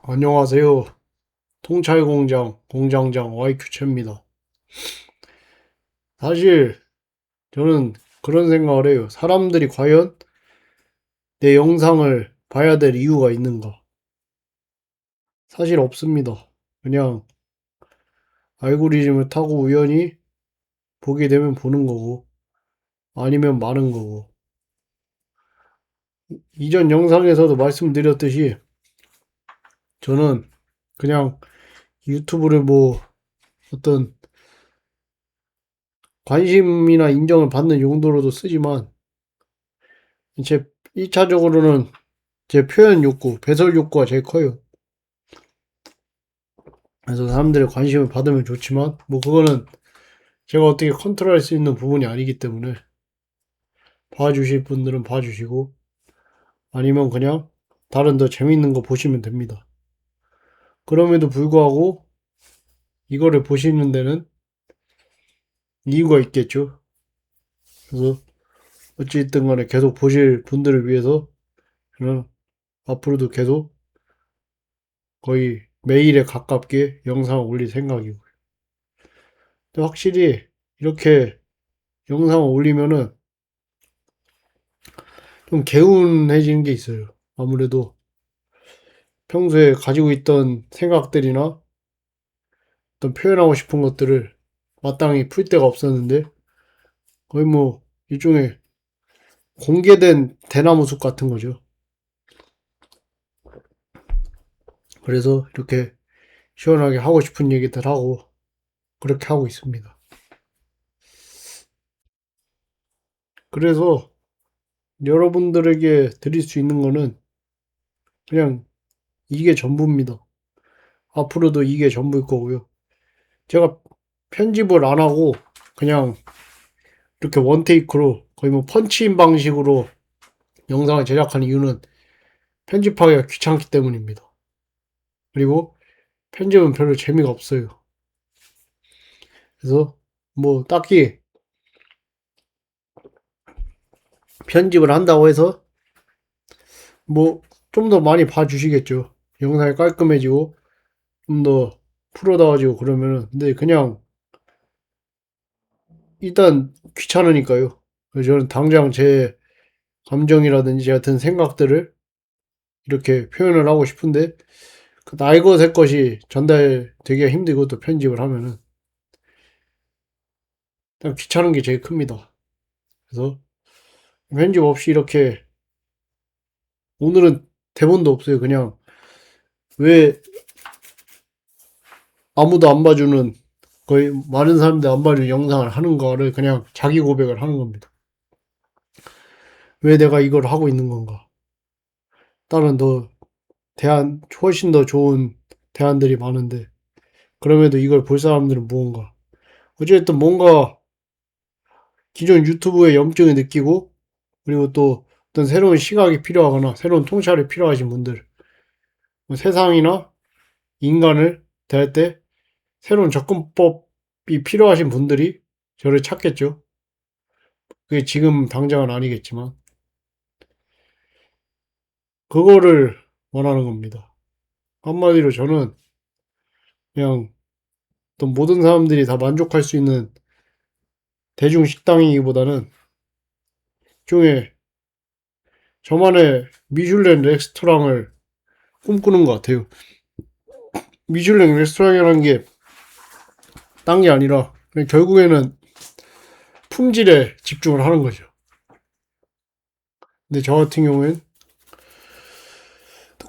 안녕하세요. 통찰공장 공장장 YQ채입니다. 사실 저는 그런 생각을 해요. 사람들이 과연 내 영상을 봐야 될 이유가 있는가? 사실 없습니다. 그냥 알고리즘을 타고 우연히 보게 되면 보는 거고 아니면 마는 거고. 이전 영상에서도 말씀드렸듯이 저는 그냥 유튜브를 뭐 어떤 관심이나 인정을 받는 용도로도 쓰지만 제 1차적으로는 제 표현 욕구, 배설 욕구가 제일 커요. 그래서 사람들의 관심을 받으면 좋지만, 뭐, 그거는 제가 어떻게 컨트롤할 수 있는 부분이 아니기 때문에, 봐주실 분들은 봐주시고, 아니면 그냥 다른 더 재밌는 거 보시면 됩니다. 그럼에도 불구하고, 이거를 보시는 데는 이유가 있겠죠. 그래서, 어찌됐든 간에 계속 보실 분들을 위해서, 저는 앞으로도 계속 거의 매일에 가깝게 영상을 올릴 생각이고. 근데 확실히, 이렇게 영상을 올리면은 좀 개운해지는 게 있어요. 아무래도 평소에 가지고 있던 생각들이나 어떤 표현하고 싶은 것들을 마땅히 풀 데가 없었는데 거의 뭐 일종의 공개된 대나무 숲 같은 거죠. 그래서 이렇게 시원하게 하고 싶은 얘기들 하고 그렇게 하고 있습니다. 그래서 여러분들에게 드릴 수 있는 거는 그냥 이게 전부입니다. 앞으로도 이게 전부일 거고요. 제가 편집을 안 하고 그냥 이렇게 원테이크로 거의 뭐 펀치인 방식으로 영상을 제작하는 이유는 편집하기가 귀찮기 때문입니다. 그리고 편집은 별로 재미가 없어요. 그래서 뭐 딱히 편집을 한다고 해서 뭐 좀 더 많이 봐주시겠죠. 영상이 깔끔해지고 좀 더 프로다워지고 그러면은 근데 그냥 일단 귀찮으니까요. 그래서 저는 당장 제 감정이라든지 제 같은 생각들을 이렇게 표현을 하고 싶은데 그 날 것 새 것이 전달되기가 힘들고 또 편집을 하면은 그냥 귀찮은 게 제일 큽니다. 그래서 편집 없이 이렇게 오늘은 대본도 없어요. 그냥 왜 아무도 안 봐주는 거의 많은 사람들 안 봐주는 영상을 하는 거를 그냥 자기 고백을 하는 겁니다. 왜 내가 이걸 하고 있는 건가? 다른 더 훨씬 더 좋은 대안들이 많은데 그럼에도 이걸 볼 사람들은 무언가? 어쨌든 뭔가 기존 유튜브의 염증을 느끼고 그리고 또 어떤 새로운 시각이 필요하거나 새로운 통찰이 필요하신 분들 뭐 세상이나 인간을 대할 때 새로운 접근법이 필요하신 분들이 저를 찾겠죠. 그게 지금 당장은 아니겠지만 그거를 원하는 겁니다. 한마디로 저는 그냥 어떤 모든 사람들이 다 만족할 수 있는 대중 식당이기보다는 일종의 저만의 미슐랭 레스토랑을 꿈꾸는 것 같아요. 미슐랭 레스토랑이라는 게 딴 게 아니라 그냥 결국에는 품질에 집중을 하는 거죠. 근데 저 같은 경우엔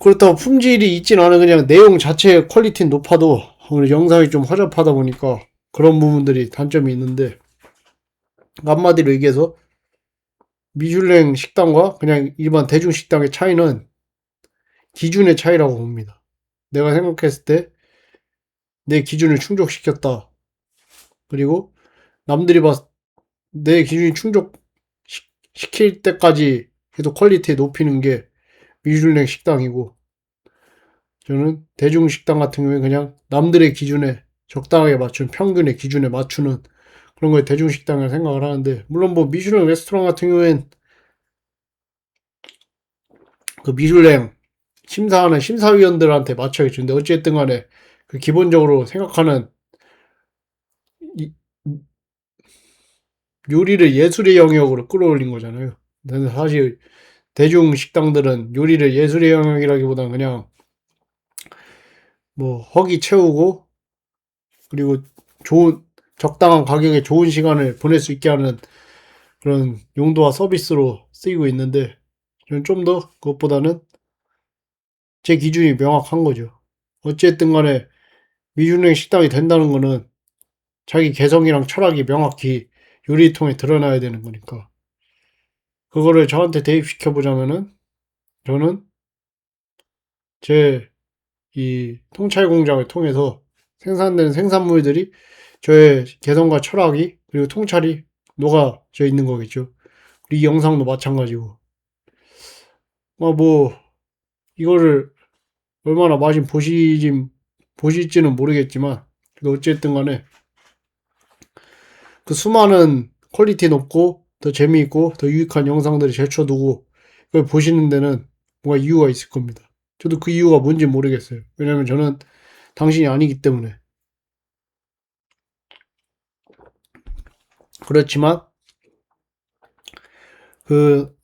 그렇다고 품질이 있진 않은 그냥 내용 자체의 퀄리티는 높아도 오늘 영상이 좀 허접하다 보니까 그런 부분들이 단점이 있는데 한마디로 얘기해서 미슐랭 식당과 그냥 일반 대중 식당의 차이는 기준의 차이라고 봅니다. 내가 생각했을 때 내 기준을 충족시켰다. 그리고 남들이 내 기준이 충족시킬 때까지 계속 퀄리티 높이는 게 미슐랭 식당이고 저는 대중 식당 같은 경우에 그냥 남들의 기준에 적당하게 맞춘 평균의 기준에 맞추는 그런 거에 대중 식당을 생각을 하는데 물론 뭐 미슐랭 레스토랑 같은 경우엔 그 미슐랭 심사하는 심사위원들한테 맞춰야겠죠. 근데 어쨌든 간에 그 기본적으로 생각하는 요리를 예술의 영역으로 끌어올린 거잖아요. 근데 사실 대중 식당들은 요리를 예술의 영역이라기보다는 그냥 뭐 허기 채우고 그리고 좋은 적당한 가격에 좋은 시간을 보낼 수 있게 하는 그런 용도와 서비스로 쓰이고 있는데 저는 좀 더 그것보다는 제 기준이 명확한 거죠. 어쨌든 간에 미슐랭 식당이 된다는 거는 자기 개성이랑 철학이 명확히 요리통에 드러나야 되는 거니까. 그거를 저한테 대입시켜 보자면은 저는 제 이 통찰 공장을 통해서 생산되는 생산물들이 저의 개성과 철학이 그리고 통찰이 녹아져 있는 거겠죠. 이 영상도 마찬가지고. 뭐 이거를 얼마나 많이 보실지는 모르겠지만 어쨌든 간에 그 수많은 퀄리티 높고 더 재미있고 더 유익한 영상들을 제쳐두고 그걸 보시는 데는 뭔가 이유가 있을 겁니다. 저도 그 이유가 뭔지 모르겠어요. 왜냐면 저는 당신이 아니기 때문에. 그렇지만 그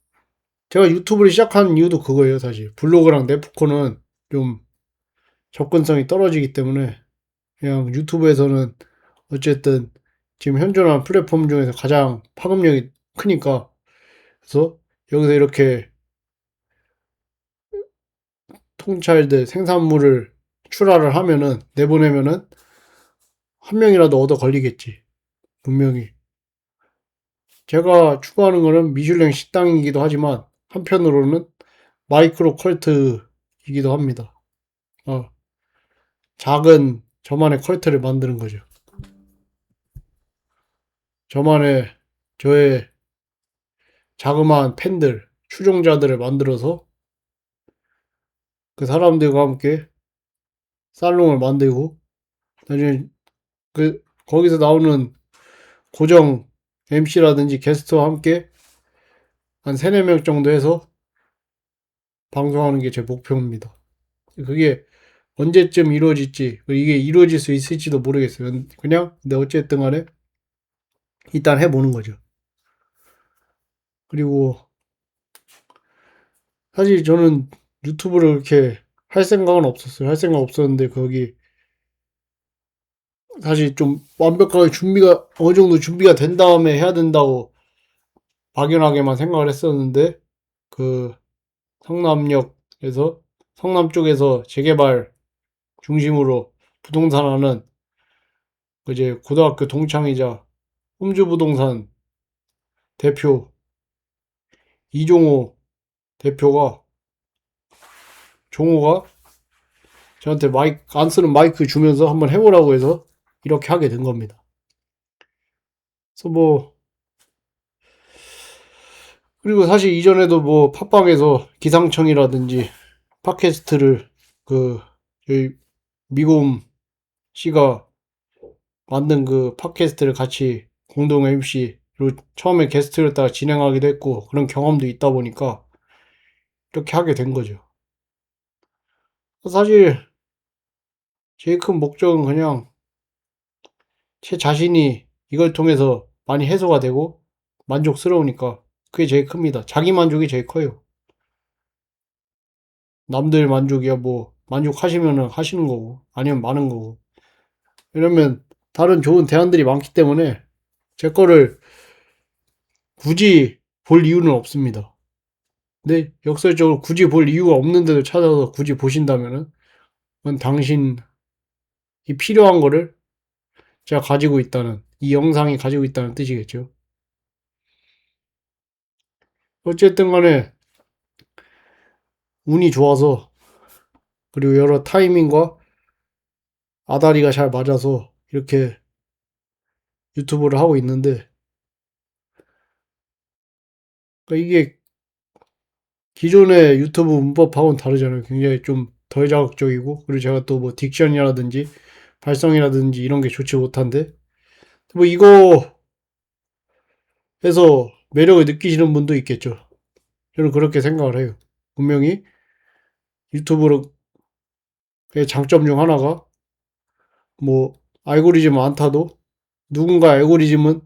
제가 유튜브를 시작한 이유도 그거예요, 사실. 블로그랑 네프코는 좀 접근성이 떨어지기 때문에 그냥 유튜브에서는 어쨌든 지금 현존하는 플랫폼 중에서 가장 파급력이 크니까 그래서 여기서 이렇게 통찰들 생산물을 출하를 하면은 내보내면은 한 명이라도 얻어 걸리겠지. 분명히. 제가 추구하는 거는 미슐랭 식당이기도 하지만 한편으로는 마이크로 컬트이기도 합니다. 어, 작은 저만의 컬트를 만드는 거죠. 저만의 저의 자그마한 팬들, 추종자들을 만들어서 그 사람들과 함께 살롱을 만들고 나중에 그 거기서 나오는 고정 MC라든지 게스트와 함께 한 3, 4명 정도 해서 방송하는 게 제 목표입니다. 그게 언제쯤 이루어질지, 이게 이루어질 수 있을지도 모르겠어요. 그냥, 근데 어쨌든 간에 일단 해보는 거죠. 그리고 사실 저는 유튜브를 그렇게 할 생각은 없었어요. 할 생각 없었는데 거기 사실 좀 완벽하게 준비가 어느 정도 준비가 된 다음에 해야 된다고 막연하게만 생각을 했었는데 그 성남역에서 성남 쪽에서 재개발 중심으로 부동산 하는 이제 고등학교 동창이자 홈즈부동산 대표 이종호 대표가 종호가 저한테 마이크 안 쓰는 마이크 주면서 한번 해보라고 해서 이렇게 하게 된 겁니다. 그래서 뭐 그리고 사실 이전에도 뭐 팟빵에서 기상청이라든지 팟캐스트를 그 저희 미곰 씨가 만든 그 팟캐스트를 같이 공동 MC로 처음에 게스트였다가 진행하기도 했고 그런 경험도 있다 보니까 이렇게 하게 된 거죠. 사실 제일 큰 목적은 그냥 제 자신이 이걸 통해서 많이 해소가 되고 만족스러우니까 그게 제일 큽니다. 자기 만족이 제일 커요. 남들 만족이야 뭐 만족하시면은 하시는 거고 아니면 많은 거고. 왜냐면 다른 좋은 대안들이 많기 때문에 제 거를 굳이 볼 이유는 없습니다. 근데 역설적으로 굳이 볼 이유가 없는데도 찾아서 굳이 보신다면은 그건 당신이 필요한 거를 제가 가지고 있다는 이 영상이 가지고 있다는 뜻이겠죠. 어쨌든 간에 운이 좋아서 그리고 여러 타이밍과 아다리가 잘 맞아서 이렇게 유튜브를 하고 있는데 그러니까 이게 기존의 유튜브 문법하고는 다르잖아요. 굉장히 좀 덜 자극적이고 그리고 제가 또 뭐 딕션이라든지 발성이라든지 이런 게 좋지 못한데 뭐 이거 해서 매력을 느끼시는 분도 있겠죠. 저는 그렇게 생각을 해요. 분명히 유튜브의 장점 중 하나가 뭐 알고리즘 안 타도 누군가의 알고리즘은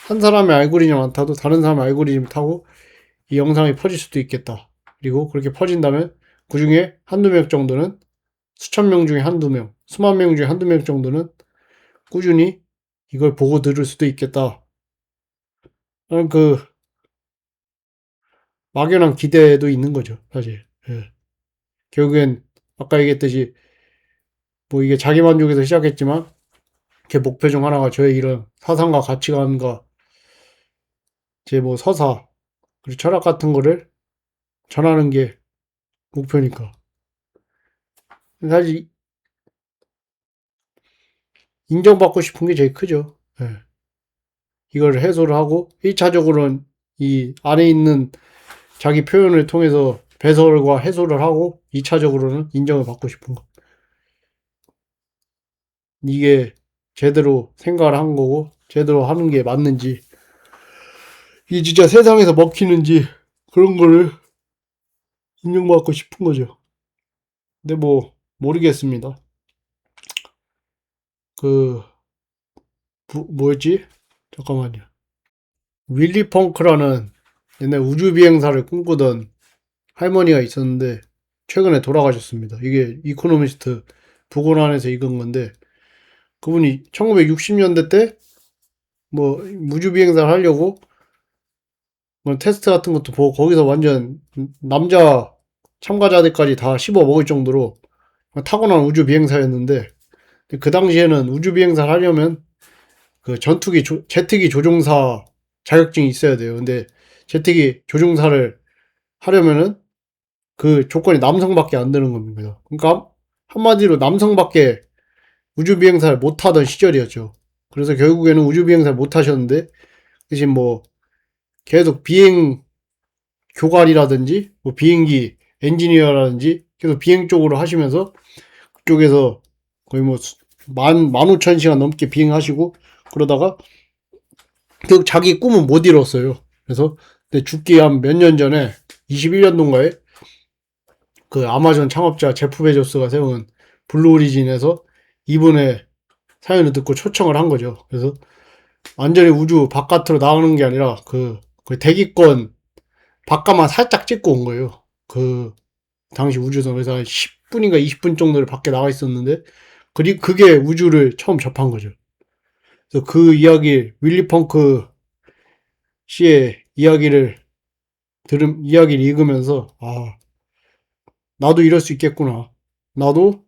한 사람의 알고리즘 안 타도 다른 사람의 알고리즘 타고 이 영상이 퍼질 수도 있겠다. 그리고 그렇게 퍼진다면 그 중에 한두 명 정도는 수천 명 중에 한두 명, 수만 명 중에 한두 명 정도는 꾸준히 이걸 보고 들을 수도 있겠다. 라는 그 막연한 기대도 있는 거죠, 사실. 예. 결국엔 아까 얘기했듯이 뭐 이게 자기 만족에서 시작했지만 제 목표 중 하나가 저의 이런 사상과 가치관과 제 뭐 서사 그리고 철학 같은 거를 전하는 게 목표니까. 사실 인정받고 싶은 게 제일 크죠. 예. 이걸 해소를 하고 1차적으로는 이 안에 있는 자기 표현을 통해서 배설과 해소를 하고 2차적으로는 인정을 받고 싶은 거. 이게 제대로 생각을 한 거고 제대로 하는 게 맞는지 이게 진짜 세상에서 먹히는지 그런 거를 인정받고 싶은 거죠. 근데 뭐 모르겠습니다. 그 뭐였지? 잠깐만요. 윌리 펑크라는 옛날 우주 비행사를 꿈꾸던 할머니가 있었는데 최근에 돌아가셨습니다. 이게 이코노미스트 부고란에서 읽은 건데 그분이 1960년대 때 뭐 우주 비행사를 하려고 뭐 테스트 같은 것도 보고 거기서 완전 남자 참가자들까지 다 씹어 먹을 정도로 타고난 우주 비행사였는데 그 당시에는 우주 비행사를 하려면 그 전투기 제트기 조종사 자격증이 있어야 돼요. 근데 제트기 조종사를 하려면은 그 조건이 남성밖에 안 되는 겁니다. 그러니까 한마디로 남성밖에 우주 비행사를 못 하던 시절이었죠. 그래서 결국에는 우주 비행사를 못 하셨는데 대신 뭐 계속 비행 교관이라든지 뭐 비행기 엔지니어라든지 계속 비행 쪽으로 하시면서 그쪽에서 거의 뭐 15,000시간 넘게 비행하시고 그러다가 결국 자기 꿈은 못 이뤘어요. 그래서 죽기 한 몇 년 전에 21년도인가에 그 아마존 창업자 제프 베조스가 세운 블루 오리진에서 이분의 사연을 듣고 초청을 한 거죠. 그래서 완전히 우주 바깥으로 나오는 게 아니라 그 대기권 바깥만 살짝 찍고 온 거예요. 그 당시 우주선 그래서 한 10분인가 20분 정도를 밖에 나가 있었는데 그게 우주를 처음 접한 거죠. 그래서 그 이야기 윌리 펑크 씨의 이야기를 읽으면서 나도 이럴 수 있겠구나. 나도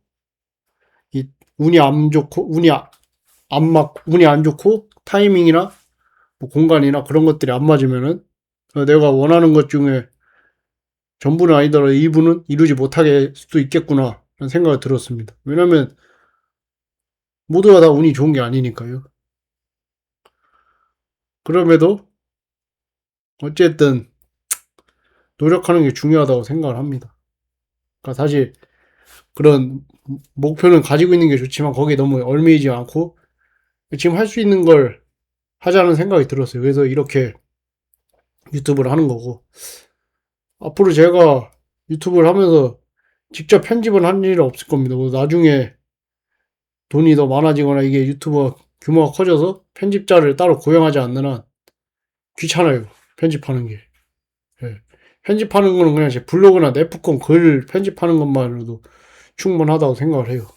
이 운이 안 좋고 운이 안 좋고 타이밍이나 뭐 공간이나 그런 것들이 안 맞으면은 내가 원하는 것 중에 전부는 아니더라도 일부는 이루지 못하게 수도 있겠구나 라는 생각이 들었습니다. 왜냐면 모두가 다 운이 좋은 게 아니니까요. 그럼에도 어쨌든 노력하는 게 중요하다고 생각을 합니다. 그러니까 사실 그런 목표는 가지고 있는 게 좋지만 거기에 너무 얽매이지 않고 지금 할 수 있는 걸 하자는 생각이 들었어요. 그래서 이렇게 유튜브를 하는 거고 앞으로 제가 유튜브를 하면서 직접 편집은 할 일은 없을 겁니다. 뭐 나중에 돈이 더 많아지거나 이게 유튜버 규모가 커져서 편집자를 따로 고용하지 않는 한 귀찮아요. 편집하는 게. 예. 편집하는 거는 그냥 제 블로그나 네프콘 글 편집하는 것만으로도 충분하다고 생각을 해요.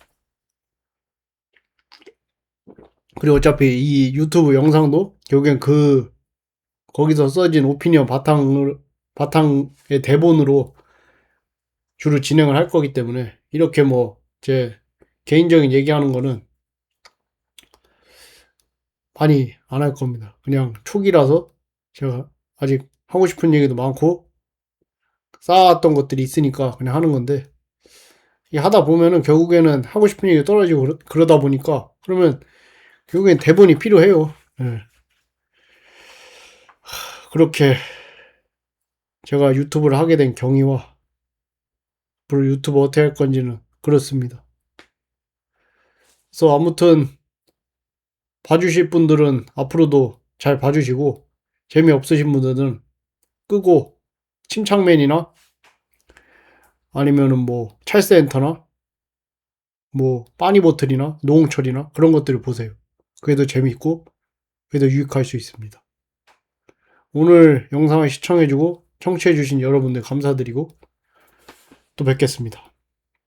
그리고 어차피 이 유튜브 영상도 결국엔 거기서 써진 오피니언 바탕의 대본으로 주로 진행을 할 거기 때문에 이렇게 뭐 제 개인적인 얘기하는 거는 많이 안 할 겁니다. 그냥 초기라서 제가 아직 하고 싶은 얘기도 많고 쌓았던 것들이 있으니까 그냥 하는 건데 이 하다 보면은 결국에는 하고 싶은 얘기 떨어지고 그러다 보니까 그러면 결국엔 대본이 필요해요. 예. 그렇게 제가 유튜브를 하게 된 경위와 앞으로 유튜브 어떻게 할 건지는 그렇습니다. 그래서 아무튼 봐주실 분들은 앞으로도 잘 봐주시고 재미없으신 분들은 끄고 침착맨이나 아니면은 뭐 찰스엔터나 뭐 빠니보틀이나 노홍철이나 그런 것들을 보세요. 그래도 재밌고 그래도 유익할 수 있습니다. 오늘 영상을 시청해주고 청취해주신 여러분들 감사드리고 또 뵙겠습니다.